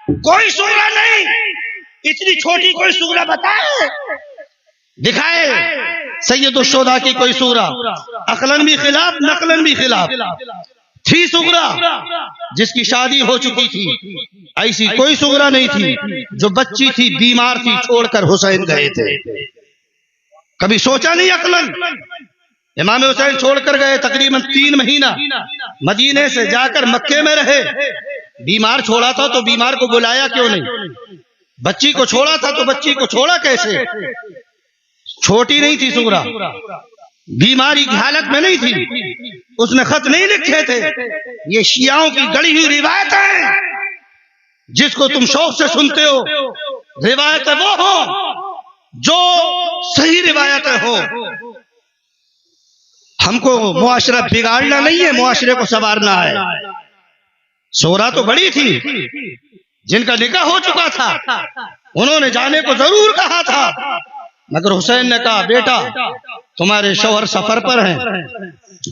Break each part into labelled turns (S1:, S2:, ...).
S1: کوئی سغرا نہیں، اتنی چھوٹی کوئی سغرا بتائے، دکھائے سید الشہداء کی کوئی سغرا، عقلاً بھی خلاف نقلاً بھی خلاف تھی سغرا جس کی شادی ہو چکی تھی، ایسی کوئی سغرا نہیں تھی جو بچی تھی، بیمار تھی، چھوڑ کر حسین گئے تھے. کبھی سوچا نہیں عقلاً؟ امام حسین چھوڑ کر گئے، تقریباً 3 مہینہ مدینے سے جا کر مکے میں رہے. بیمار چھوڑا تھا تو بیمار کو بلایا کیوں نہیں؟ بچی کو چھوڑا تھا تو بچی کو چھوڑا کیسے؟ چھوٹی نہیں تھی سغرا، بیماری کی حالت میں نہیں تھی، اس نے خط نہیں لکھے تھے. یہ شیعوں کی گڑی ہوئی روایت ہے جس کو تم شوق سے سنتے ہو. روایتیں وہ ہوں جو صحیح روایتیں ہوں. ہم کو معاشرہ بگاڑنا نہیں ہے، معاشرے کو سنوارنا ہے. سغرا تو بڑی تھی، جن کا نکاح ہو چکا تھا، انہوں نے جانے کو ضرور کہا تھا، مگر حسین نے کہا بیٹا تمہارے شوہر سفر پر ہیں،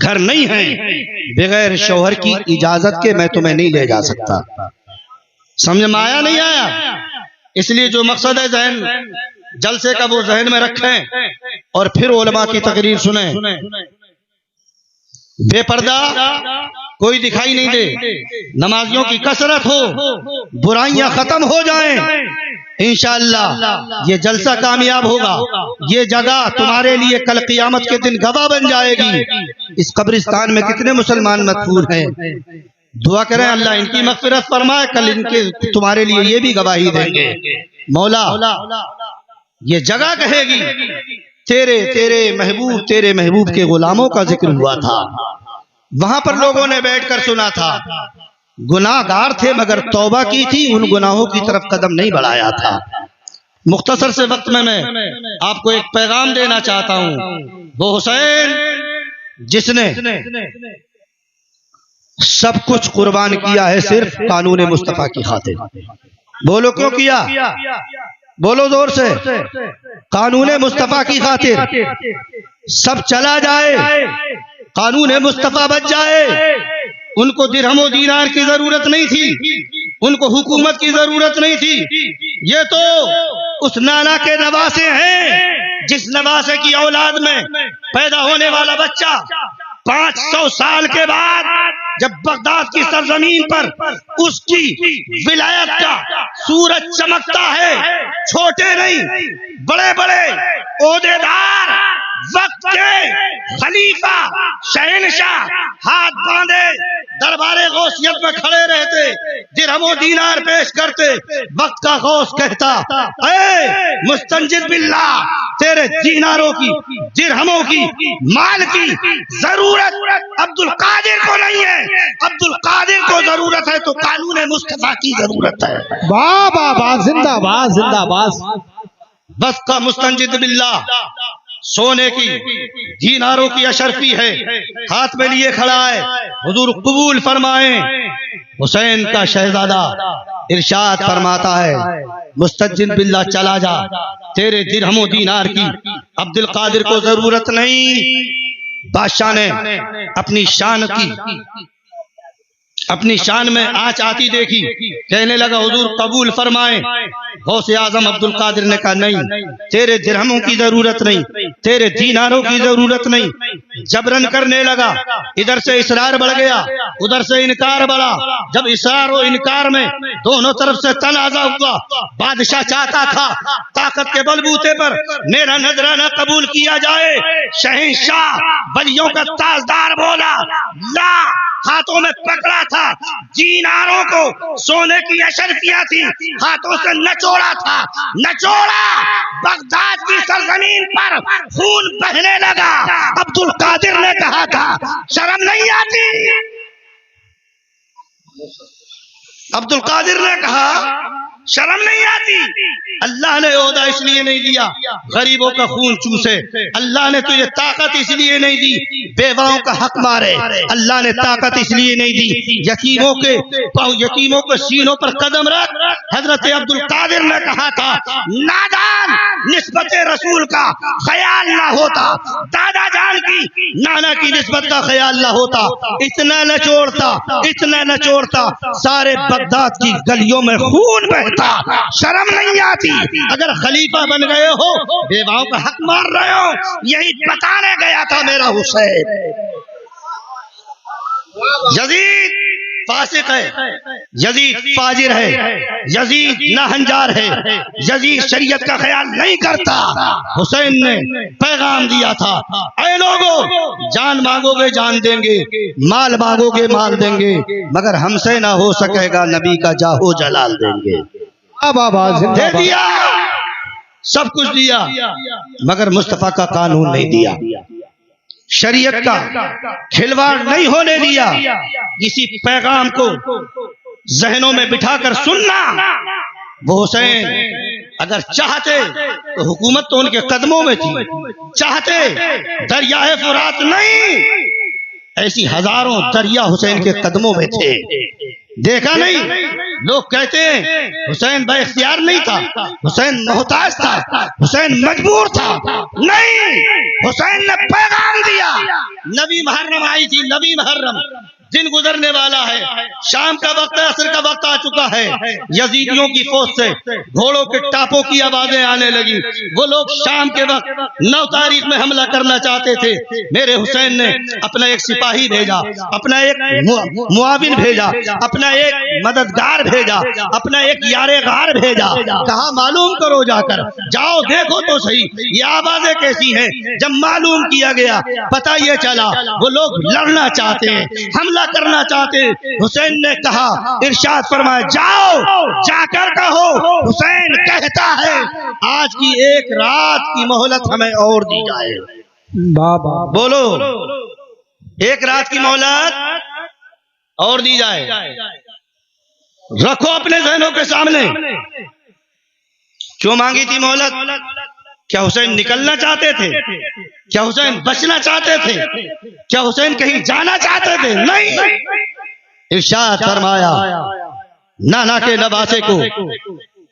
S1: گھر نہیں ہیں، بغیر شوہر کی اجازت کے میں تمہیں نہیں لے جا سکتا. سمجھ میں آیا نہیں آیا؟ اس لیے جو مقصد ہے ذہن جلسے کا وہ ذہن میں رکھیں اور پھر علماء کی تقریر سنیں. بے پردہ کوئی دکھائی نہیں دے، نمازیوں کی کثرت ہو، برائیاں ختم ہو جائیں، انشاءاللہ یہ جلسہ کامیاب ہوگا. یہ جگہ تمہارے لیے کل قیامت کے دن گواہ بن جائے گی. اس قبرستان میں کتنے مسلمان مدفون ہیں، دعا کریں اللہ ان کی مغفرت فرمائے، کل ان کے تمہارے لیے یہ بھی گواہی دیں گے. مولا یہ جگہ کہے گی تیرے محبوب کے غلاموں کا ذکر ہوا تھا، وہاں پر لوگوں نے بیٹھ کر سنا تھا، گناہ گار تھے مگر توبہ کی تھی، ان گناہوں کی طرف قدم نہیں بڑھایا تھا. مختصر سے وقت میں آپ کو ایک پیغام دینا چاہتا ہوں. وہ حسین جس نے سب کچھ قربان کیا ہے صرف قانون مصطفیٰ کی خاطر. بولو کیوں کیا؟ بولو زور سے. قانون مصطفیٰ کی خاطر سب چلا جائے، قانون مصطفیٰ بچ جائے. ان کو درہم و دینار کی ضرورت نہیں تھی، ان کو حکومت کی ضرورت نہیں تھی. یہ تو اس نانا کے نواسے ہیں جس نواسے کی اولاد میں پیدا ہونے والا بچہ 500 سال کے بعد جب بغداد کی سرزمین پر اس کی ولایت کا سورج چمکتا ہے، چھوٹے نہیں بڑے بڑے عہدیدار وقت کے خلیفہ شہنشاہ ہاتھ باندھے دربار غوثیت میں کھڑے رہتے، درہم و دینار پیش کرتے. وقت کا غوث کہتا اے مستنجد باللہ، تیرے دیناروں کی درہموں کی مال کی ضرورت عبد القادر کو نہیں ہے، عبد القادر کو ضرورت ہے تو قانون مصطفیٰ کی ضرورت ہے.
S2: واہ واہ واہ، زندہ باد زندہ باد.
S1: بس کا مستنجد باللہ سونے کی دیناروں کی اشرفی ہے، ہاتھ میں لیے کھڑا ہے. حضور قبول فرمائیں. حسین کا شہزادہ ارشاد فرماتا ہے مستنجد باللہ چلا جا، تیرے درہم و دینار کی عبد القادر کو ضرورت نہیں. بادشاہ نے اپنی شان میں آنچ آتی دیکھی، کہنے لگا حضور قبول فرمائیں. غوث اعظم عبد القادر نے کہا نہیں، تیرے درہموں کی ضرورت نہیں، تیرے دیناروں کی ضرورت نہیں. جبرن کرنے لگا، ادھر سے اصرار بڑھ گیا، ادھر سے انکار بڑھا. جب اصرار و انکار میں دونوں طرف سے تنازع ہوا، بادشاہ چاہتا تھا طاقت کے بلبوتے پر میرا نذرانہ قبول کیا جائے. شہنشاہ ولیوں کا تاجدار بولا لا، ہاتھوں میں پکڑا تھا دیناروں کو، سونے کی اشرفیاں تھی، ہاتھوں سے نچوڑا تھا، نچوڑا. بغداد کی سرزمین پر خون بہنے لگا. عبد القادر نے کہا تھا شرم نہیں آتی؟ عبد القادر نے کہا شرم نہیں آتی؟ اللہ نے عہدہ اس لیے نہیں دیا غریبوں کا خون چوسے، اللہ نے تجھے طاقت اس لیے نہیں دی بیواؤں کا حق مارے. اللہ نے طاقت اس لیے نہیں دی. یتیموں کے سینوں پر قدم رکھ. حضرت عبد القادر نے کہا تھا نادان نسبت رسول کا خیال نہ ہوتا, دادا جان کی نانا کی نسبت کا خیال نہ ہوتا, اتنا نہ چھوڑتا سارے بغداد کی گلیوں میں خون بہتا. شرم نہیں آتی؟ اگر خلیفہ بن گئے ہو بیواؤں کا حق مار رہے ہو. یہی بتانے گیا تھا میرا حسین. یزید فاسق ہے, یزید فاجر ہے, یزید ناہنجار ہے, یزید شریعت کا خیال نہیں کرتا. حسین نے پیغام دیا تھا اے لوگوں جان مانگو گے جان دیں گے, مال مانگو گے مال دیں گے, مگر ہم سے نہ ہو سکے گا نبی کا جاہو جلال دیں گے. دے دیا, سب کچھ دیا, مگر مصطفیٰ کا قانون نہیں دیا, شریعت کا کھلواڑ نہیں ہونے دیا. کسی پیغام کو ذہنوں میں بٹھا کر سننا. وہ حسین اگر چاہتے تو حکومت تو ان کے قدموں میں تھی, چاہتے دریائے فرات نہیں, ایسی ہزاروں دریا حسین کے قدموں میں تھے. دیکھا نہیں؟ لوگ کہتے ہیں حسین با اختیار نہیں تھا, حسین محتاج تھا, حسین مجبور تھا. نہیں, حسین نے پیغام دیا. نبی محرم آئی تھی, نبی محرم دن گزرنے والا ہے, شام کا وقت ہے, عصر کا وقت آ چکا ہے. یزیدیوں کی فوج سے گھوڑوں کے ٹاپوں کی آوازیں آنے لگی. وہ لوگ شام کے وقت 9 تاریخ میں حملہ کرنا چاہتے تھے. میرے حسین نے اپنا ایک سپاہی بھیجا, اپنا ایک معاون بھیجا, اپنا ایک مددگار بھیجا, اپنا ایک یار غار بھیجا. کہا معلوم کرو جا کر, جاؤ دیکھو تو صحیح یہ آوازیں کیسی ہیں. جب معلوم کیا گیا پتہ یہ چلا وہ لوگ لڑنا چاہتے ہیں, حملہ کرنا چاہتے. حسین نے کہا, ارشاد فرمایا جاؤ جا کر کہو حسین کہتا ہے آج کی ایک رات کی مہلت ہمیں اور دی جائے. بولو, ایک رات کی مہلت اور دی جائے. رکھو اپنے ذہنوں کے سامنے. کیوں مانگی تھی مہلت؟ کیا حسین نکلنا چاہتے تھے؟ کیا حسین بچنا چاہتے تھے؟ کیا حسین کہیں جانا چاہتے تھے؟ نہیں. ارشاد فرمایا نانا کے نواسے کو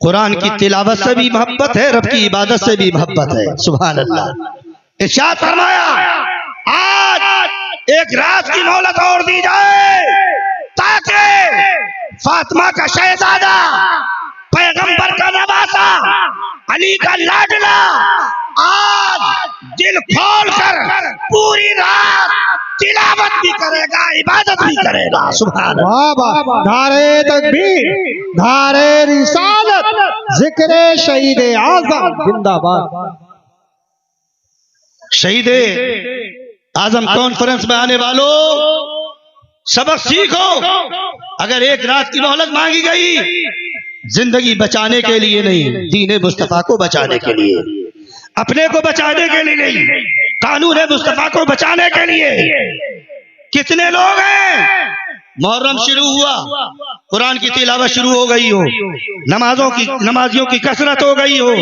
S1: قرآن کی تلاوت سے بھی محبت ہے, رب کی عبادت سے بھی محبت ہے. سبحان اللہ. ارشاد فرمایا آج ایک رات کی مہلت اور دی جائے تاکہ فاطمہ کا شہزادہ, پیغمبر کا نواسا, علی کا لاڈلا آج دل کھول کر پوری رات تلاوت بھی کرے گا, عبادت بھی کرے گا. سبحان اللہ.
S2: نعرے تکبیر, نعرے رسالت, ذکر شہید اعظم زندہ باد.
S1: شہید اعظم کانفرنس میں آنے والوں سبق سیکھو. اگر ایک رات کی مہلت مانگی گئی زندگی بچانے کے لیے نہیں, دین مصطفیٰ کو بچانے کے لیے, اپنے کو بچانے کے لیے نہیں, قانون مصطفیٰ کو بچانے کے لیے. کتنے لوگ ہیں, محرم شروع ہوا, قرآن کی تلاوت شروع ہو گئی ہو, نمازیوں کی کثرت ہو گئی ہو,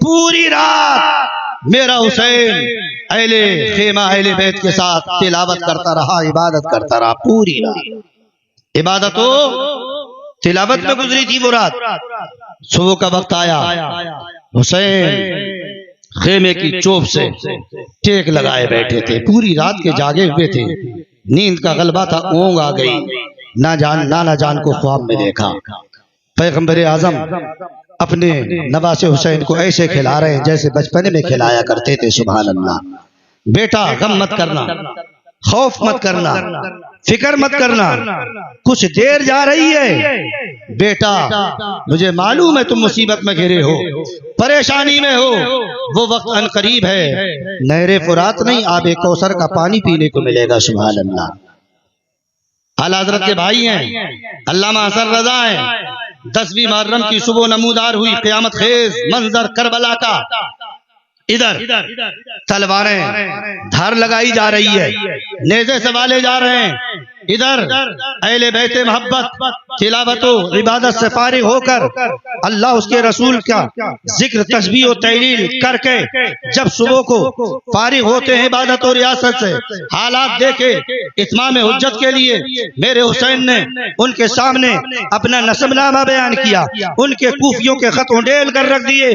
S1: پوری رات میرا حسین اہل خیمہ اہل بیت کے ساتھ تلاوت کرتا رہا, عبادت کرتا رہا. پوری رات عبادت ہو تلاوت میں گزری تھی وہ رات. صبح کا وقت آیا, حسین خیمے کی چوب سے ٹیک لگائے بیٹھے تھے, پوری رات کے جاگے ہوئے تھے. نیند کا غلبہ تھا, اونگ آ گئی. نانا جان کو خواب میں دیکھا پیغمبر اعظم اپنے نواسے حسین کو ایسے کھلا رہے ہیں جیسے بچپنے میں کھلایا کرتے تھے. سبحان اللہ. بیٹا غم مت کرنا, خوف مت کرنا, فکر مت کرنا, کچھ دیر جا رہی ہے. بیٹا مجھے معلوم ہے تم مصیبت میں گھرے ہو, پریشانی میں ہو, وہ وقت ان قریب ہے, نہر فرات نہیں آب کوثر کا پانی پینے کو ملے گا. سبحان اللہ. اعلیٰ حضرت کے بھائی ہیں, علامہ اثر رضا ہیں. 10ویں محرم کی صبح نمودار ہوئی قیامت خیز منظر کربلا کا. ادھر تلواریں دھار لگائی جا رہی ہے, نیزے سوالے جا رہے ہیں, ادھر اہل بیت محبت تلاوت و عبادت سے فارغ ہو کر اللہ اس کے رسول کا ذکر تسبیح و تحلیل کر کے جب صبح کو فارغ ہوتے ہیں عبادت و ریاست سے، حالات دیکھے اتمام حجت کے لیے میرے حسین نے ان کے سامنے اپنا نسب نامہ بیان کیا، ان کے کوفیوں کے خط اونڈیل کر رکھ دیے،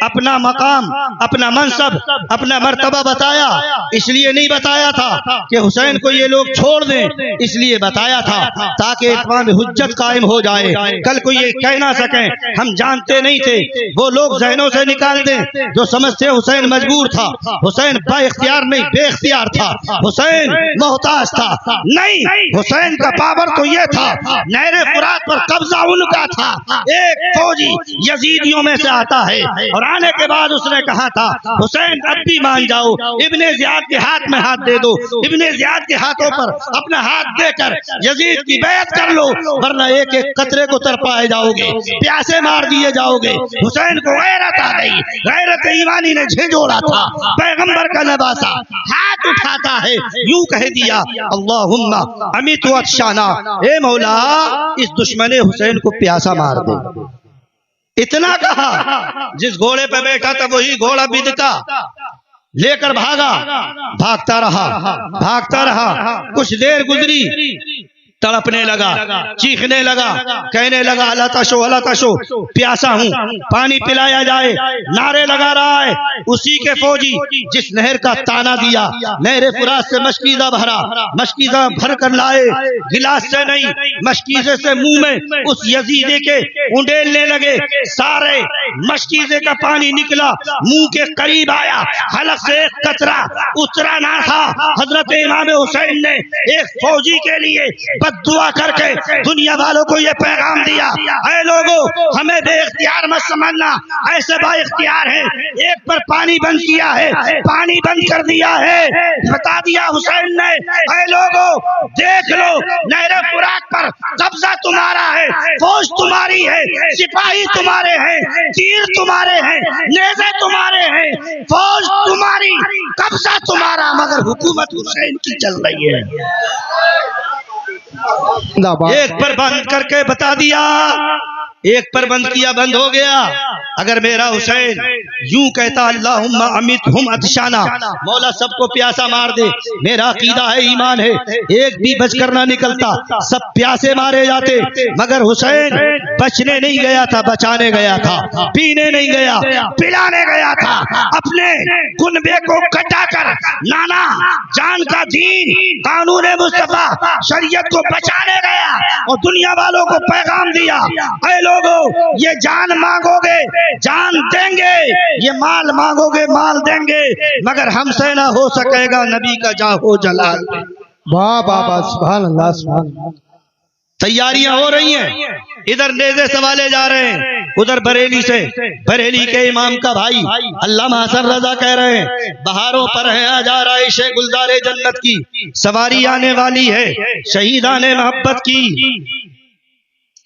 S1: اپنا مقام، اپنا منصب، اپنا مرتبہ بتایا۔ اس لیے نہیں بتایا تھا کہ حسین کو یہ لوگ چھوڑ دیں، اس لیے بتایا تھا تاکہ اتمام حجت قائم ہو جائے، کل کو یہ کہہ نہ سکیں ہم جانتے نہیں تھے، وہ لوگ ذہنوں سے نکال دیں جو سمجھتے حسین مجبور تھا، حسین با اختیار نہیں بے اختیار تھا، حسین محتاج تھا، نہیں، حسین کا پاور تو یہ تھا نہر فرات پر قبضہ ان کا تھا۔ ایک فوجی یزیدیوں میں سے آتا ہے اور آنے کے بعد اس نے کہا تھا حسین اب بھی مان جاؤ، ابن زیاد کے ہاتھ میں ہاتھ دے دو، ابن زیاد کے ہاتھوں پر اپنا ہاتھ دے کر یزید کی بیعت کر لو، ورنہ ایک ایک قطرے کو ترپائے جاؤ گے، پیاسے مار دیے جاؤ گے۔ حسین کو غیرت آ گئی، غیرت ایمانی نے جھنجھوڑا تھا، پیغمبر کا لباسا ہاتھ اٹھاتا ہے، یوں کہہ دیا اللہم امیت عطشانا، اے مولا اس دشمن حسین کو پیاسا مار دے۔ اتنا کہا، جس گھوڑے پہ بیٹھا تھا وہی گھوڑا بدکا لے کر بھاگتا رہا، کچھ دیر گزری، تڑپنے لگا، چیخنے لگا، کہنے لگا اللہ تشو پیاسا ہوں، پانی پلایا جائے، نعرے لگا رہا ہے۔ اسی کے فوجی جس نہر کا تانا دیا، نہر فرات سے مشکیزہ بھرا، مشکیزہ بھر کر لائے، گلاس سے نہیں مشکیزے سے منہ میں اس یزیدی کے انڈیلنے لگے، سارے مشکیزے کا پانی نکلا، منہ کے قریب آیا، حلق سے ایک قطرہ اترا نہ تھا۔ حضرت امام حسین نے ایک فوجی کے لیے دعا کر کے دنیا والوں کو یہ پیغام دیا، اے لوگوں ہمیں بے اختیار مت سمجھنا، ایسے با اختیار ہیں، ایک پر پانی بند کیا ہے، پانی بند کر دیا ہے، بتا دیا حسین نے، اے لوگوں دیکھ لو نہر فرات پر قبضہ تمہارا ہے، فوج تمہاری ہے، سپاہی تمہارے ہیں، تیر تمہارے ہیں، نیزے تمہارے ہیں، فوج تمہاری، قبضہ تمہارا، مگر حکومت حسین کی چل رہی ہے۔ ایک پر بند کر کے بتا دیا، ایک پر بند کیا، بند ہو گیا۔ اگر میرا حسین یوں کہتا اللہم امیتہم عطشانا، مولا سب کو پیاسا مار دے، میرا عقیدہ ہے، ایمان ہے، ایک بھی بچ کر نہ نکلتا، سب پیاسے مارے جاتے، مگر حسین بچنے نہیں گیا تھا، بچانے گیا تھا، پینے نہیں گیا، پلانے گیا تھا، اپنے کنبے کو کٹا کر نانا جان کا دین، قانون مصطفیٰ، شریعت کو بچانے گیا اور دنیا والوں کو پیغام دیا، اے لوگوں یہ جان مانگو گے جان دیں گے، یہ مال مانگو گے مال دیں گے، مگر ہم سے نہ ہو سکے گا نبی کا جاہو جلال۔
S2: واہ واہ واہ، سبحان اللہ سبحان اللہ۔
S1: تیاریاں ہو رہی ہیں، ادھر نیزے سوالے جا رہے ہیں، ادھر بریلی کے امام کا بھائی علامہ حسن رضا کہہ رہے ہیں بہاروں پر ہے آ جا رہا ہے گلزار جنت کی سواری آنے والی ہے، شہیدان محبت کی،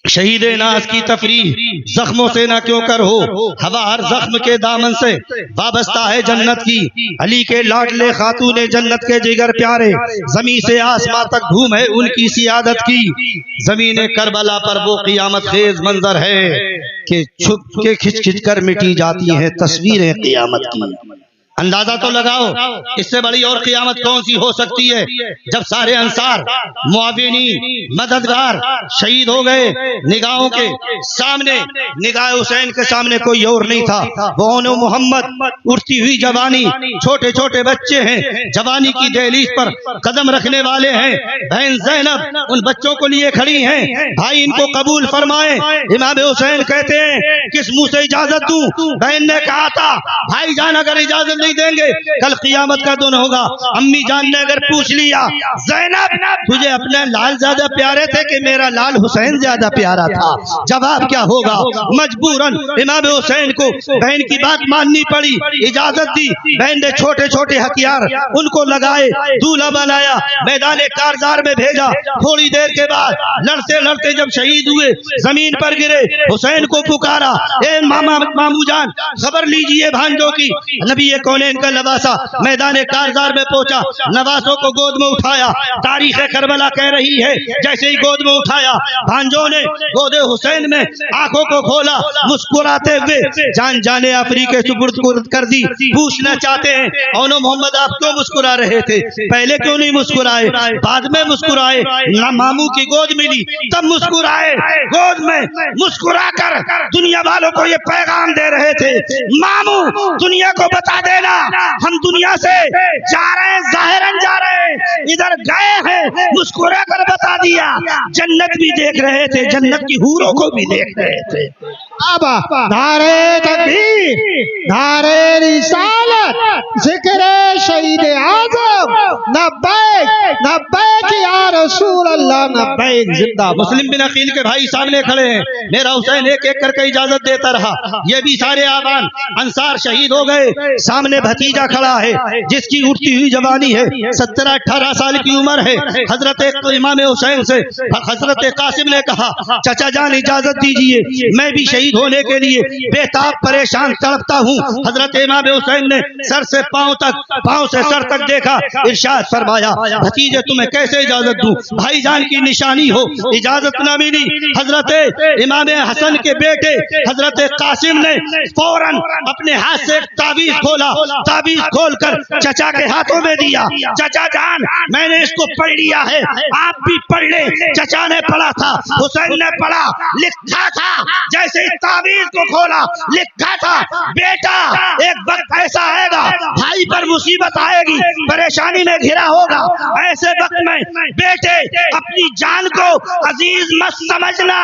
S1: شہید ناز کی تفریح، زخموں سے نہ کیوں کر ہو، ہوا ہر زخم کے دامن سے وابستہ ہے جنت کی، علی کے لاڈلے خاتون جنت کے جگر پیارے، زمین سے آسمان تک دھوم ہے ان کی سیادت کی، زمین کربلا پر وہ قیامت خیز منظر ہے کہ چھپ کے کھچ کھچ کر مٹی جاتی ہیں تصویریں قیامت کی۔ اندازہ تو لگاؤ اس سے بڑی اور قیامت کون سی ہو سکتی ہے، جب سارے انصار، معاونین، مددگار شہید ہو گئے، نگاہوں کے سامنے، نگاہ حسین کے سامنے کوئی اور نہیں تھا، وہ محمد، اٹھتی ہوئی جوانی، چھوٹے چھوٹے بچے ہیں، جوانی کی دہلیز پر قدم رکھنے والے ہیں، بہن زینب ان بچوں کو لیے کھڑی ہیں، بھائی ان کو قبول فرمائیں۔ امام حسین کہتے ہیں کس منہ سے اجازت دوں، بہن نے کہا تھا بھائی جان اگر اجازت نہیں دیں گے کل قیامت کا دن ہوگا، امی جان نے اگر پوچھ لیا زینب تجھے اپنے لال زیادہ پیارے تھے کہ میرا لال حسین زیادہ پیارا تھا، جواب کیا ہوگا؟ مجبوراً امام حسین کو بہن کی بات ماننی پڑی، اجازت دی، بہن نے چھوٹے چھوٹے ہتھیار ان کو لگائے، دولہا بنایا، میدان کارزار میں بھیجا، تھوڑی دیر کے بعد لڑتے لڑتے جب شہید ہوئے زمین پر گرے، حسین کو پکارا اے مامو جان خبر لیجئے بھانجوں کی، نبی کون کونین کا نواسا میدان کارزار میں پہنچا، نواسوں کو گود میں اٹھایا. تاریخ کربلا کہہ رہی ہے جیسے ہی گود میں اٹھایا بھانجوں نے گود حسین میں آنکھوں کو کھولا، مسکراتے ہوئے جان جانے آفری کے سپرد کر دی. پوچھنا چاہتے ہیں اونو محمد آپ کیوں مسکرا رہے تھے؟ پہلے کیوں نہیں مسکرائے؟ بعد میں مسکرائے. ماموں کی گود ملی تب مسکرائے. گود میں مسکرا کر دنیا والوں کو یہ پیغام دے رہے تھے، ماموں دنیا کو بتا دینا ہم دنیا سے جا رہے ہیں، ظاہراً جا رہے ہیں، ادھر گئے ہیں. مسکرا کر بتا دیا. جنت بھی دیکھ رہے تھے، جنت کی حوروں کو بھی دیکھ رہے تھے.
S2: بابا نعرے تکبیر، نعرے رسالت، ذکر شہید اعظم، لبیک لبیک یا رسول اللہ، لبیک. زندہ
S1: مسلم بن عقیل کے بھائی سامنے کھڑے ہیں. میرا حسین ایک ایک کر کے اجازت دیتا رہا. یہ بھی سارے آبان انصار شہید ہو گئے. سامنے بھتیجا کھڑا ہے جس کی اٹھتی ہوئی جوانی ہے، 17-18 سال کی عمر ہے. حضرت امام حسین سے حضرت قاسم نے کہا چچا جان اجازت دیجئے، میں بھی شہید ہونے کے لیے بے تاب پریشان تڑپتا ہوں. حضرت امام حسین نے سر سے پاؤں تک، پاؤں سے سر تک دیکھا. ارشاد فرمایا بھتیجے تمہیں کیسے اجازت دوں؟ بھائی جان کی نشانی ہو. اجازت نہ ملی. حضرت امام حسن کے بیٹے حضرت قاسم نے فوراً اپنے ہاتھ سے ایک تعویذ کھولا. تعویذ کھول کر چچا کے ہاتھوں میں دیا. چچا جان میں نے اس کو پڑھ لیا ہے، آپ بھی پڑھ لیں. چچا نے پڑھا تھا، حسین نے پڑھا. لکھا تھا جیسے تعویذ کو کھولا، لکھا تھا بیٹا ایک وقت ایسا آئے گا بھائی پر مصیبت آئے گی، پریشانی میں گھرا ہوگا. ایسے وقت میں بیٹے اپنی جان کو عزیز مت سمجھنا،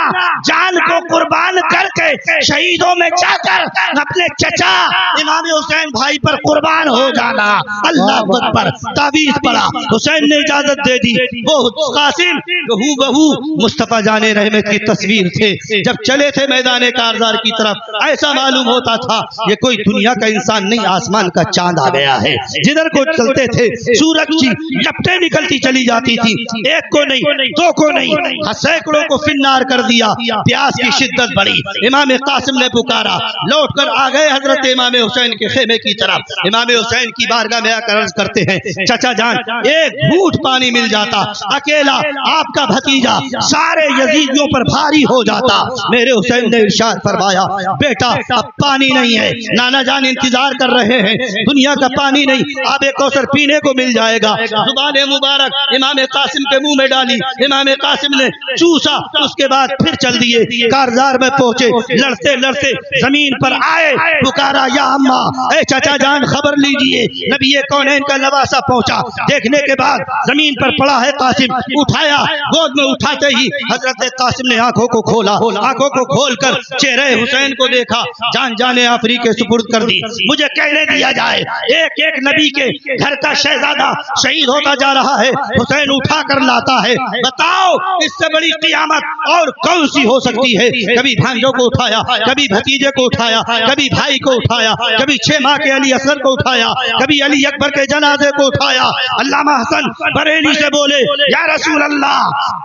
S1: جان کو قربان کر کے شہیدوں میں جا کر اپنے چچا امام حسین بھائی پر قربان ہو جانا. اللہ اکبر. تعویذ پڑھا. حسین نے اجازت دے دی. وہ قاسم بہو بہو مصطفیٰ جان رحمت کی تصویر تھے. جب چلے تھے میدان کارزار کی طرف ایسا معلوم ہوتا تھا یہ کوئی دنیا کا انسان نہیں، آسمان کا چاند آ گیا ہے. جدھر کو چلتے تھے سورج کی لپٹیں نکلتی چلی جاتی تھی. ایک کو نہیں، دو کو نہیں، سینکڑوں کو فنار کر دیا. پیاس کی شدت بڑھی. امام قاسم نے پکارا. لوٹ کر آ گئے حضرت امام حسین کے خیمے کی طرف. امام حسین کی بارگاہ میں آ کر عرض کرتے ہیں چچا جان ایک گھونٹ پانی مل جاتا، اکیلا آپ کا بھتیجا سارے یزیدیوں پر بھاری ہو جاتا. میرے حسین نے ارشاد فرمایا بیٹا اب پانی نہیں ہے، نانا جان انتظار کر رہے ہیں، دنیا کا پانی نہیں، آب کوثر پینے کو مل جائے گا. زبان مبارک امام قاسم کے منہ میں ڈالی. امام قاسم نے چوسا، اس کے بعد پھر چل دیے. کارزار میں پہنچے، لڑتے لڑتے زمین پر آئے. پکارا یا اماں، اے چچا جان خبر لیجئے نبی کونین کا نواسا پہنچا. دیکھنے کے بعد زمین پر پڑا ہے قاسم. اٹھایا، گود میں اٹھاتے ہی حضرت قاسم نے آنکھوں کو کھولا. آنکھوں کو کھول کر چہرے حسین کو دیکھا. جان جانے آفری کے سپرد کر دی. مجھے کہنے دیا جائے ایک ایک نبی کے گھر کا شہزادہ شہید ہوتا جا رہا ہے، حسین اٹھا کر لاتا ہے. بتاؤ اس سے بڑی قیامت اور کون سی ہو سکتی ہے؟ کبھی بھانجوں کو اٹھایا، کبھی بھتیجے کو اٹھایا، کبھی بھائی کو اٹھایا، کبھی 6 ماہ کے علی اصغر کو اٹھایا، کبھی علی اکبر کے جنازے کو اٹھایا. علامہ حسن بریلی سے بولے یا رسول اللہ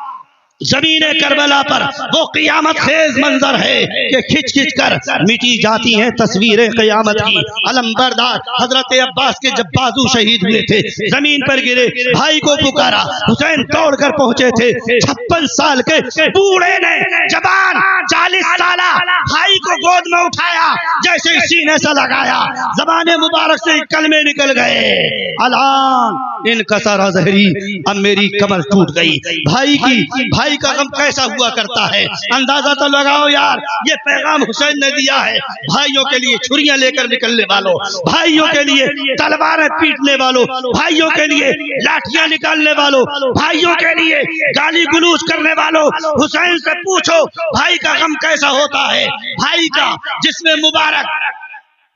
S1: زمین کربلا پر وہ قیامت خیز منظر ہے کہ کھچ کھچ کر مٹی جاتی ہیں تصویریں قیامت کی. علم بردار حضرت عباس کے جب بازو شہید ہوئے تھے زمین پر گرے، بھائی کو پکارا. حسین دوڑ کر پہنچے تھے. 56 سال کے بوڑھے نے جوان 40 سالہ بھائی کو گود میں اٹھایا، جیسے سینے سے لگایا. زبان مبارک سے کلمے نکل گئے. الان انکسر ظہری، اب میری کمر ٹوٹ گئی. بھائی کا غم کیسا ہوا کرتا ہے اندازہ تو لگاؤ یار. یہ پیغام حسین نے دیا ہے بھائیوں کے لیے چھریاں لے کر نکلنے والوں، بھائیوں کے لیے تلواریں پیٹنے والوں، بھائیوں کے لیے لاٹھیاں نکالنے والوں، بھائیوں کے لیے گالی گلوچ کرنے والوں. حسین سے پوچھو بھائی کا غم کیسا ہوتا ہے، بھائی کا جس میں مبارک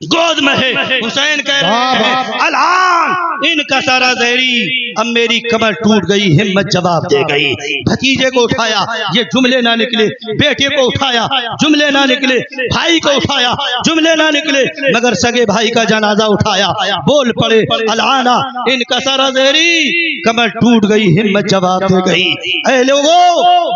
S1: گود میں ہے. حسین کہہ رہے ہیں الان انکسر ظہری، اب میری کمر ٹوٹ گئی. ہمت جواب دے گئی. بھتیجے کو اٹھایا، یہ جملے نہ نکلے. بیٹے کو اٹھایا، جملے نہ نکلے. بھائی کو اٹھایا، جملے نہ نکلے. مگر سگے بھائی کا جنازہ اٹھایا، بول پڑے الان انکسر ظہری، کمر ٹوٹ گئی. ہمت جواب دے گئی. اے لوگو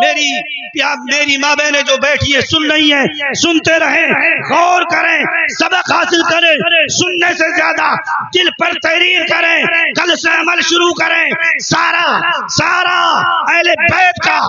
S1: میری ماں بہنیں جو بیٹھی ہیں سن رہی ہیں، سنتے رہیں، غور کریں، سبق حاصل حاصل کریں، سننے سے زیادہ دل پر تحریر کریں، کل سے عمل شروع کریں. سارا اہل بیت کا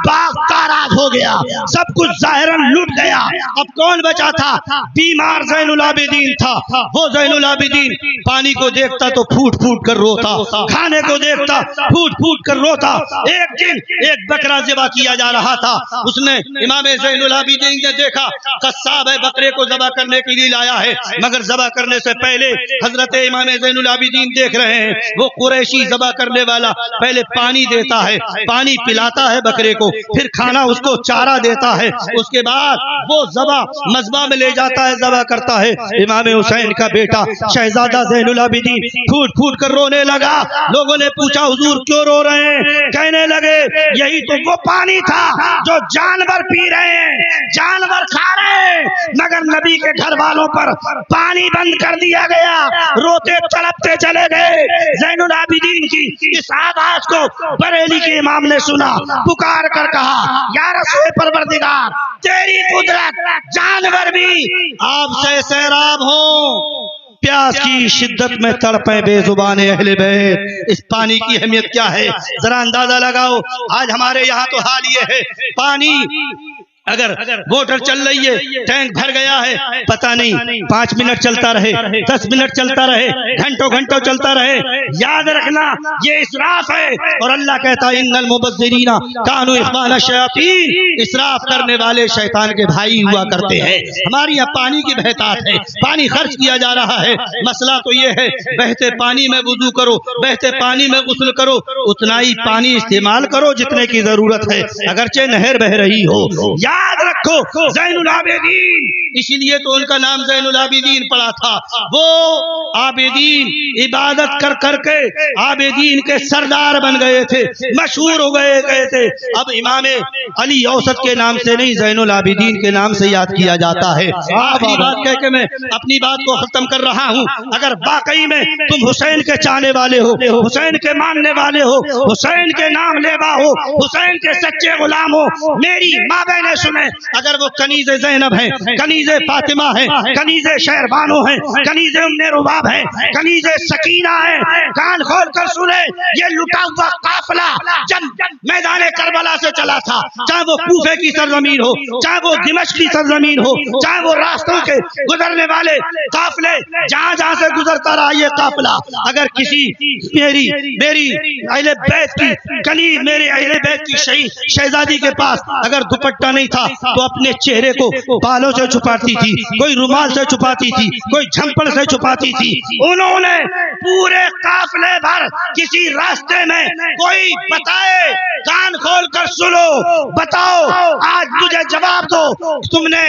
S1: باغ تاراج ہو گیا، سب کچھ ظاہراً لٹ گیا. اب کون بچا تھا؟ بیمار زین العابدین تھا. وہ زین العابدین پانی کو دیکھتا تو پھوٹ پھوٹ کر روتا، کھانے کو دیکھتا پھوٹ پھوٹ کر روتا. ایک دن ایک بکرا ذبح کیا جا رہا تھا، اس نے امام زین العابدین نے دیکھا قصاب ہے، بکرے کو ذبح کرنے کے لیے لایا ہے، مگر ذبح کرنے سے پہلے حضرت امام زین العابدین دیکھ رہے ہیں وہ قریشی ذبح کرنے والا پہلے پانی دیتا ہے، پانی پلاتا ہے بکرے کو، پھر کھانا اس کو چارہ دیتا ہے، اس کے بعد وہ ذبح مذبح میں لے جاتا ہے، ذبح کرتا ہے. امام حسین کا بیٹا شہزادہ زین العابدین پھوٹ پھوٹ کر رونے لگا. لوگوں نے پوچھا حضور کیوں رو رہے ہیں؟ کہنے لگے یہی تو وہ پانی تھا جو جانور پی رہے ہیں، جانور کھا رہے ہیں، مگر نبی کے گھر والوں پر پانی بند کر دیا گیا. روتے تڑپتے چلے گئے. زین العابدین کی اس آواز کو بریلی کے امام نے سنا، پکار کر کہا یا رسول پروردگار تیری قدرت، جانور بھی آپ سے سیراب ہوں. پیاس کی شدت میں تڑپے بے زبان اہل بیت. اس پانی کی اہمیت کیا ہے ذرا اندازہ لگاؤ. آج ہمارے یہاں تو حال یہ ہے، پانی اگر موٹر چل رہی ہے، ٹینک بھر گیا ہے، پتہ نہیں 5 منٹ چلتا رہے، 10 منٹ چلتا رہے، گھنٹوں گھنٹوں چلتا رہے. یاد رکھنا یہ اسراف ہے. اور اللہ کہتا ہے ان المبذرین کانوا اخوان الشیاطین، اسراف کرنے والے شیطان کے بھائی ہوا کرتے ہیں. ہماری یہاں پانی کی بہتات ہے، پانی خرچ کیا جا رہا ہے. مسئلہ تو یہ ہے بہتے پانی میں وضو کرو، بہتے پانی میں غسل کرو، اتنا ہی پانی استعمال کرو جتنے کی ضرورت ہے، اگرچہ نہر بہ رہی ہو. یاد رکھو زین العابدین، اسی لیے تو ان کا نام زین العابدین پڑا تھا. وہ عابدین عبادت کر کر کے عابدین کے سردار بن گئے تھے، مشہور ہو گئے تھے. اب امام علی اوسط کے نام سے نہیں، زین العابدین کے نام سے یاد کیا جاتا ہے. آخری بات کہہ کے میں اپنی بات کو ختم کر رہا ہوں. اگر واقعی میں تم حسین کے چاہنے والے ہو، حسین کے ماننے والے ہو، حسین کے نام لیوا ہو، حسین کے سچے غلام ہو، میری ماں بہنیں سنیں، اگر وہ کنیز زینب ہیں، کنیز فاطمہ ہیں، کنیز شہربانو ہیں، کنیز ام رباب ہیں، کنیز سکینہ ہیں، کان کھول کر سنیں. یہ لٹا ہوا قافلہ جب میدان کربلا سے چلا تھا، چاہے وہ کوفے کی سرزمین ہو، چاہے وہ دمشق کی سرزمین ہو، چاہے وہ راستوں کے گزرنے والے قافلے جہاں جہاں سے گزرتا رہا یہ قافلہ، اگر کسی میری اہل بیت کی کنیز، میرے اہل بیت کی شہزادی کے پاس اگر دوپٹہ نہیں تھا تو اپنے چہرے کو بالوں سے چھپاتی تھی، کوئی رومال سے چھپاتی تھی، کوئی جھمپڑ سے چھپاتی تھی. انہوں نے پورے قافلے بھر کسی راستے میں کوئی بتائے، کان کھول کر سنو، بتاؤ آج مجھے جواب دو، تم نے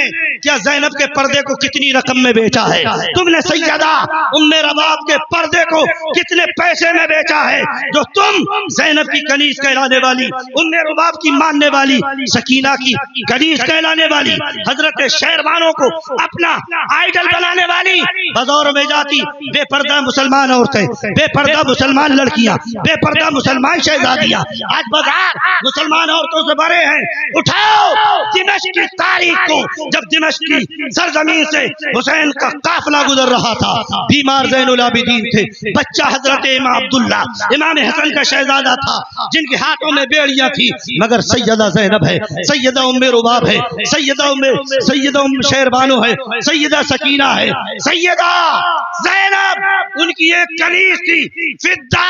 S1: کیا زینب کے پردے کو کتنی رقم میں بیچا ہے؟ تم نے سیدہ ام رباب کے پردے کو کتنے پیسے میں بیچا ہے؟ جو تم زینب کی کنیز کہلانے والی، ام رباب کی ماننے والی، سکینہ کی کنیز کہلانے والی، حضرت شہربانوں کو اپنا آئیڈل بنانے والی، بازاروں میں جاتی بے پردہ مسلمان عورتیں، بے پردہ مسلمان لڑکیاں، بے پردہ مسلمان شہزادیاں، آج بازار مسلمان عورتوں سے بھرے ہیں. اٹھاؤ دمشق کی تاریخ کو، جب دمشق کی سرزمین سے حسین کا قافلہ گزر رہا تھا، بیمار زین العابدین تھے، بچہ حضرت امام عبداللہ امام حسن کا شہزادہ تھا، جن کے ہاتھوں میں بیڑیاں تھی، مگر سیدہ زینب ہے، سیدہ ام رباب ہے، سیدہ ام شہربانو ہے، سیدہ سکینہ ہے، سیدہ زینب ان کی ایک کنیز تھی فضہ.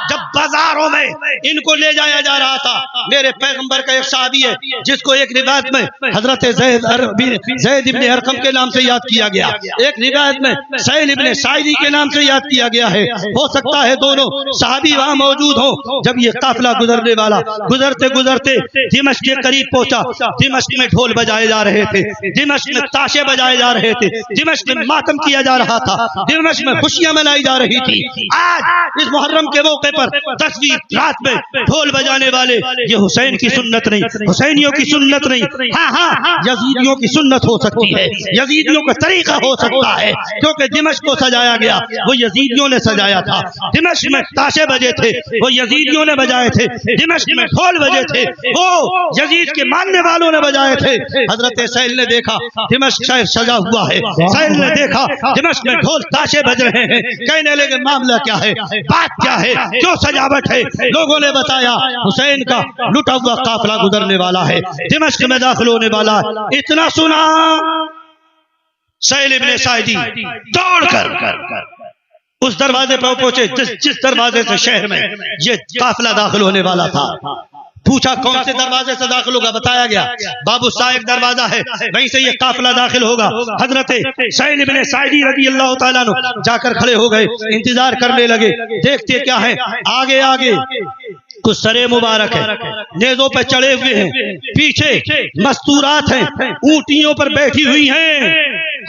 S1: جب بازاروں میں ان کو لے جایا جا رہا تھا، میرے پیغمبر کا ایک صحابی ہے جس کو ایک روایت میں حضرت زید ابن ارقم کے نام سے یاد کیا گیا، ایک روایت میں سہیل ابن ساعدی کے نام سے یاد کیا گیا ہے. ہو سکتا ہے دونوں صحابی وہاں موجود ہوں. جب یہ قافلہ گزرنے والا گزرتے گزرتے دمشق کے قریب پہنچا، دمشق میں ڈھول بجائے جا رہے تھے، دمشق میں تاشے بجائے جا رہے تھے، دمشق میں ماتم کیا جا رہا تھا، دمشق میں خوشیاں منائی جا رہی تھی. آج اس محرم کے موقع پر 10ویں رات میں ڈھول بجانے والے یہ حسین کی سنت نہیں، حسینیوں کی سنت نہیں، ہاں ہاں یزیدیوں کی سنت ہو سکتی ہے، یزیدیوں کا طریقہ ہو سکتا ہے، کیونکہ دمشق کو سجایا گیا وہ یزیدیوں نے سجایا تھا، دمشق میں تاشے بجے تھے وہ یزیدیوں نے بجائے تھے، دمشق میں ڈھول بجے تھے وہ یزید کے ماننے والوں نے بجائے تھے۔ حضرت سہیل نے دیکھا دمشق شہر سجا ہوا ہے، سہیل نے دیکھا دمشق میں ڈھول تاشے بج رہے ہیں، کہنے لگے معاملہ کیا ہے، بات کیا ہے، کیوں سجاوٹ ہے؟ لوگوں نے بتایا حسین کا لٹا ہوا قافلہ گزرنے والا ہے، دمشق میں داخل ہونے والا ہے۔ اتنا سنا سہیل ابن ساعدی دوڑ کر اس دروازے پر پہنچے جس دروازے سے شہر میں یہ قافلہ داخل ہونے والا تھا۔ پوچھا کون سے دروازے سے داخل ہوگا، بتایا گیا باب السائق دروازہ ہے، وہیں سے یہ قافلہ داخل ہوگا۔ حضرت سہیل ابن ساعدی رضی اللہ تعالیٰ عنہ جا کر کھڑے ہو گئے، انتظار کرنے لگے، دیکھتے کیا ہے آگے آگے کچھ سرے مبارک ہیں، نیزوں پہ چڑھے ہوئے ہیں، پیچھے مستورات ہیں، اونٹیوں پر بیٹھی ہوئی ہیں۔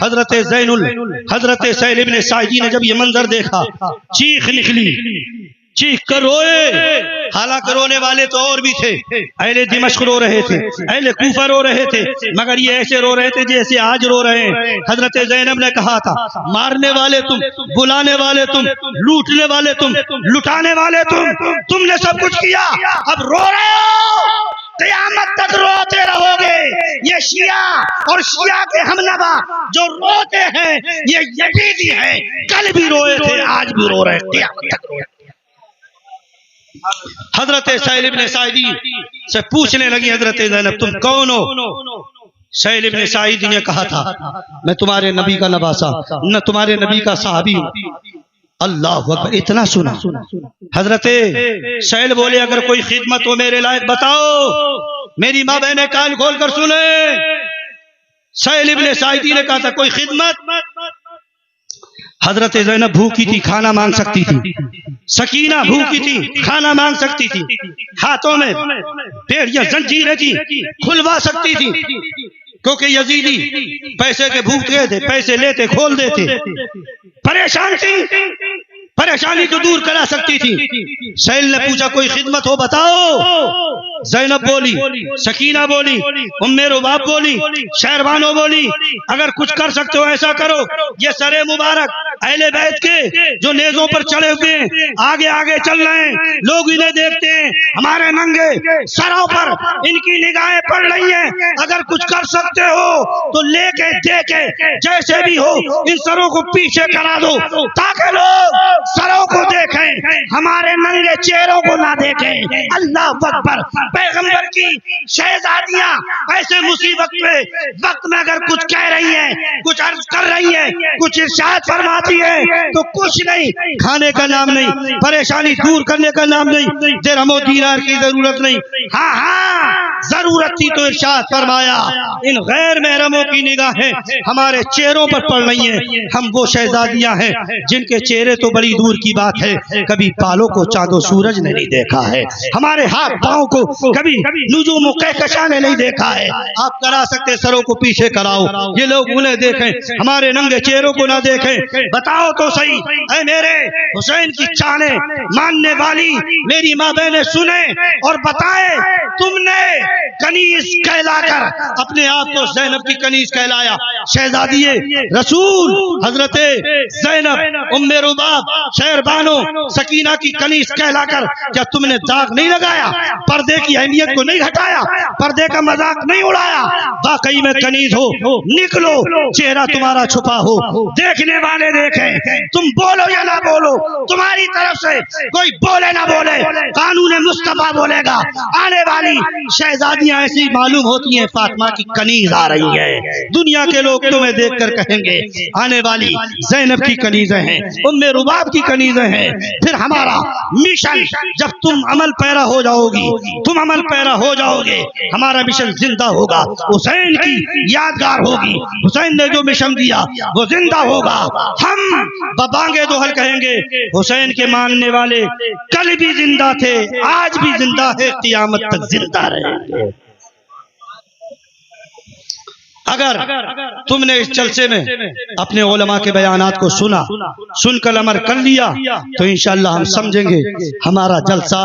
S1: حضرت حضرت سہیل ابن ساعدی نے جب یہ منظر دیکھا چیخ نکلی، چیخ کر روئے، حالانکہ رونے والے تو اور بھی تھے، اہل دمشق رو رہے تھے، اہل کوفہ رو رہے تھے، مگر یہ ایسے رو رہے تھے جیسے آج رو رہے ہیں۔ حضرت زینب نے کہا تھا مارنے والے تم، بلانے والے تم، لوٹنے والے تم، لٹانے والے تم نے سب کچھ کیا، اب رو رہے ہو، قیامت تک روتے رہو گے۔ یہ شیعہ اور شیعہ کے ہمنوا جو روتے ہیں یہ یزیدی ہیں، کل بھی روئے تھے آج بھی رو رہے، قیامت تک روئے۔ حضرت سہیل ابن ساعدی سے پوچھنے لگی حضرت زینب تم کون ہو؟ سہیل ابن ساعدی نے کہا تھا میں تمہارے نبی کا نواسا، نہ تمہارے نبی کا صحابی ہوں۔ اللہ اکبر، اتنا سنا۔ حضرت سہیل بولے اگر کوئی خدمت ہو میرے لائق بتاؤ، میری ماں بہنیں کان کھول کر سنیں۔ سہیل ابن ساعدی نے کہا تھا کوئی خدمت؟ حضرت زینب بھوکی تھی، کھانا مانگ سکتی تھی، سکینہ بھوکی تھی، کھانا مانگ سکتی تھی، ہاتھوں میں بیڑیاں زنجیریں تھی، کھلوا سکتی تھی، کیونکہ یزیدی پیسے کے بھوک گئے تھے، پیسے لیتے کھول دیتے، پریشان تھی، پریشانی کو دور کرا سکتی تھی۔ سہیل نے پوچھا کوئی خدمت ہو بتاؤ۔ زینب بولی، سکینہ بولی، ام رباب بولی، شہربانو بولی اگر کچھ کر سکتے ہو ایسا کرو، یہ سرے مبارک اہل بیت کے جو نیزوں پر چڑھے ہوئے ہیں آگے آگے چل رہے ہیں، لوگ انہیں دیکھتے ہیں، ہمارے ننگے سروں پر ان کی نگاہیں پڑ رہی ہیں، اگر کچھ کر سکتے ہو تو لے کے دے کے جیسے بھی ہو ان سروں کو پیچھے کرا دو تاکہ لوگ سروں کو دیکھیں، ہمارے ننگے چہروں کو نہ دیکھیں۔ اللہ اکبر، پیغمبر کی شہزادیاں ایسے مصیبت میں وقت میں اگر کچھ کہہ رہی ہیں، کچھ عرض کر رہی ہیں، کچھ ارشاد فرماتی ہیں تو کچھ نہیں، کھانے کا نام نہیں، پریشانی دور کرنے کا نام نہیں، درہم و دینار کی ضرورت نہیں، ہاں ہاں ضرورت تھی تو ارشاد فرمایا ان غیر محرموں کی نگاہیں ہمارے چہروں پر پڑ رہی ہیں، ہم وہ شہزادیاں ہیں جن کے چہرے تو بڑی دور کی بات ہے کبھی بالوں کو چاند و سورج نے نہیں دیکھا ہے، ہمارے ہاتھ پاؤں کو کبھی نجوم و کہکشاں نے نہیں دیکھا ہے۔ آپ کرا سکتے سروں کو پیچھے کراؤ، یہ لوگ انہیں دیکھیں، ہمارے ننگے چہروں کو نہ دیکھیں۔ بتاؤ تو صحیح اے میرے حسین کی چانے ماننے والی میری ماں بہنیں سنیں اور بتائیں، تم نے کنیز کہلا کر اپنے آپ کو زینب کی کنیز کہلایا، شہزادی رسول حضرت زینب ام رباب شہربانو سکینہ کی کنیز کہلا کر کیا تم نے داغ نہیں لگایا، پردے کی اہمیت کو نہیں ہٹایا، پردے کا مذاق نہیں اڑایا؟ واقعی میں کنیز ہو، نکلو، چہرہ تمہارا چھپا ہو، دیکھنے والے دیکھیں، تم بولو یا نہ بولو، تمہاری طرف سے کوئی بولے نہ بولے، قانون مصطفیٰ بولے گا۔ آنے والی شہزادیاں ایسی معلوم ہوتی ہیں فاطمہ کی کنیز آ رہی ہے، دنیا کے لوگ تمہیں دیکھ کر کہیں گے آنے والی زینب کی کنیزیں ہیں، ام رباب کی کنیزیں ہیں۔ پھر ہمارا مشن جب تم عمل پیرا ہو جاؤ گی، تم عمل پیرا ہو جاؤ گے، ہمارا مشن زندہ ہوگا، حسین کی یادگار ہوگی، حسین نے جو مشن دیا وہ زندہ ہوگا۔ ہم ببانگے دوہل کہیں گے حسین کے ماننے والے کل بھی زندہ تھے، آج بھی زندہ ہے، قیامت تک زندہ رہیں گے۔ اگر تم نے اس جلسے میں اپنے علماء کے بیانات کو سنا، سن کر عمل کر لیا تو انشاءاللہ ہم سمجھیں گے ہمارا جلسہ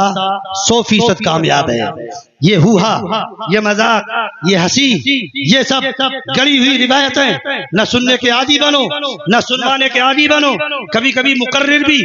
S1: 100% کامیاب ہے۔ یہ ہوا، یہ مذاق، یہ ہنسی، یہ سب گڑی ہوئی روایتیں نہ سننے کے عادی بنو، نہ سنوانے کے عادی بنو۔ کبھی کبھی مقرر بھی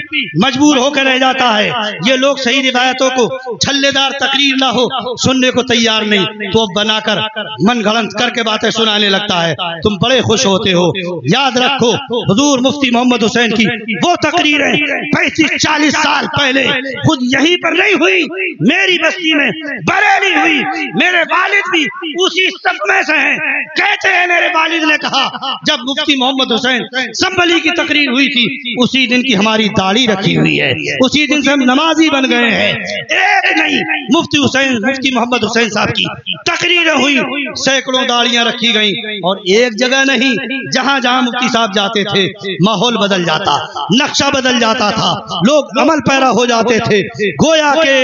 S1: مجبور ہو کر رہ جاتا ہے، یہ لوگ صحیح روایتوں کو چھلے دار تقریر نہ ہو سننے کو تیار نہیں، تو اب بنا کر من گھڑنت کر کے باتیں سنانے لگتا ہے، تم بڑے خوش ہوتے ہو۔ یاد رکھو حضور مفتی محمد حسین کی وہ تقریریں 35-40 سال پہلے خود یہیں پر نہیں ہوئی، میری بستی میں بریلی ہوئی، میرے والد بھی اسی صف میں سے ہیں۔ کہتے ہیں میرے والد نے کہا جب مفتی محمد حسین سنبھلی کی تقریر ہوئی تھی اسی دن کی ہماری داڑھی رکھی ہوئی ہے، اسی دن سے ہم نمازی بن گئے ہیں۔ ایک نہیں، مفتی محمد حسین صاحب کی تقریریں ہوئی، سینکڑوں داڑیاں رکھی گئیں، اور ایک جگہ نہیں، جہاں جہاں مفتی صاحب جاتے تھے ماحول بدل جاتا، نقشہ بدل جاتا تھا، لوگ عمل پیرا ہو جاتے تھے، گویا کہ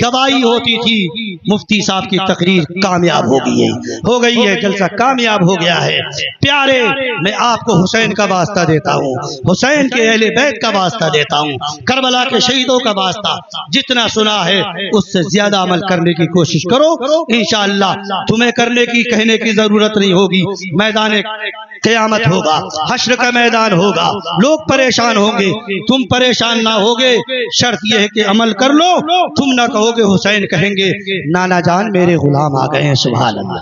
S1: گواہی ہوتی تھی مفتی صاحب کی تقریر کامیاب ہو گئی ہے، جلسہ کامیاب ہو گیا ہے۔ پیارے، میں آپ کو حسین کا واسطہ دیتا ہوں، حسین کے اہل بیت کا واسطہ دیتا ہوں، کربلا کے شہیدوں کا واسطہ، جتنا سنا ہے اس سے زیادہ عمل کرنے کی کوشش کرو، انشاءاللہ تمہیں کرنے کی کہنے کی ضرورت نہیں ہوگی۔ میدان قیامت ہوگا، حشر کا میدان ہوگا، لوگ پریشان ہوں گے، تم پریشان نہ ہوگے، شرط یہ ہے کہ عمل کر لو، تم نہ کہو گے حسین کہیں گے نانا جان میرے غلام آ گئے ہیں، سبحان اللہ۔